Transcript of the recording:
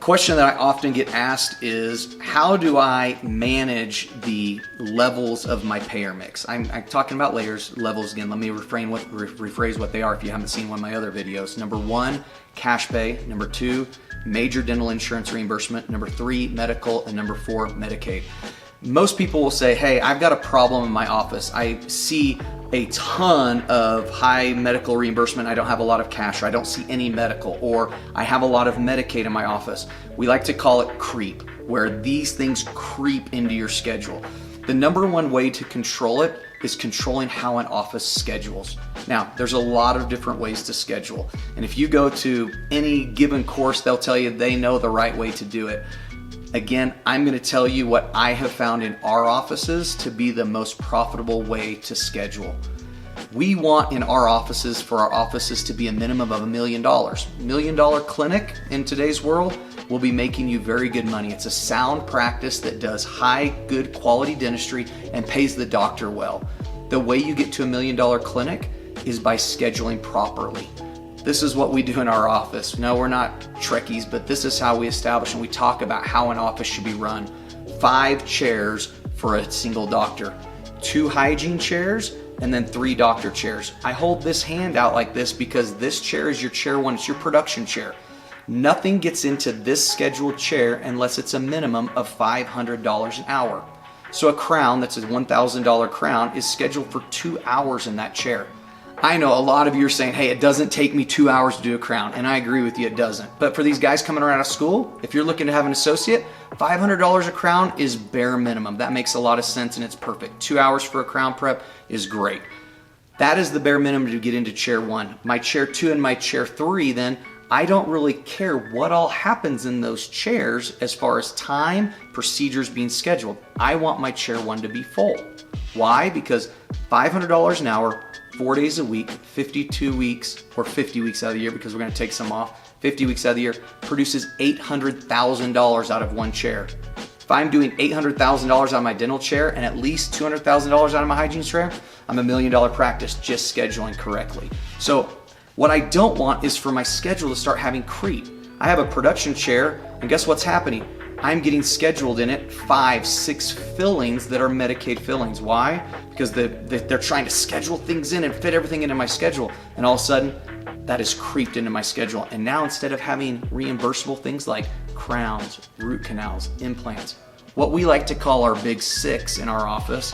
question that I often get asked is, how do I manage the levels of my payer mix? I'm talking about layers, levels again. Let me rephrase what they are if you haven't seen one of my other videos. Number 1, cash pay. Number 2, major dental insurance reimbursement. Number 3, medical. And number 4, Medicaid. Most people will say, hey, I've got a problem in my office. I see a ton of high medical reimbursement. I don't have a lot of cash, or I don't see any medical, or I have a lot of Medicaid in my office. We like to call it creep, where these things creep into your schedule. The number one way to control it is controlling how an office schedules. Now, there's a lot of different ways to schedule. And if you go to any given course, they'll tell you they know the right way to do it. Again, I'm going to tell you what I have found in our offices to be the most profitable way to schedule. We want in our offices for our offices to be a minimum of $1 million. $1 million clinic in today's world will be making you very good money. It's a sound practice that does high, good quality dentistry and pays the doctor well. The way you get to $1 million clinic is by scheduling properly. This is what we do in our office. No, we're not Trekkies, but this is how we establish and we talk about how an office should be run. 5 chairs for a single doctor, 2 hygiene chairs, and then 3 doctor chairs. I hold this hand out like this because this chair is your chair 1, it's your production chair. Nothing gets into this scheduled chair unless it's a minimum of $500 an hour. So a crown that's a $1,000 crown is scheduled for 2 hours in that chair. I know a lot of you are saying, hey, it doesn't take me 2 hours to do a crown, and I agree with you, it doesn't. But for these guys coming out of school, if you're looking to have an associate, $500 a crown is bare minimum. That makes a lot of sense and it's perfect. 2 hours for a crown prep is great. That is the bare minimum to get into chair 1. My chair 2 and my chair 3, then, I don't really care what all happens in those chairs as far as time, procedures being scheduled. I want my chair 1 to be full. Why? Because $500 an hour, 4 days a week, 52 weeks, or 50 weeks out of the year because we're going to take some off, 50 weeks out of the year, produces $800,000 out of one chair. If I'm doing $800,000 out of my dental chair and at least $200,000 out of my hygiene chair, I'm $1 million practice just scheduling correctly. So what I don't want is for my schedule to start having creep. I have a production chair, and guess what's happening? I'm getting scheduled in it 5, 6 fillings that are Medicaid fillings. Why? Because they're trying to schedule things in and fit everything into my schedule. And all of a sudden, that has creeped into my schedule. And now instead of having reimbursable things like crowns, root canals, implants, what we like to call our big 6 in our office,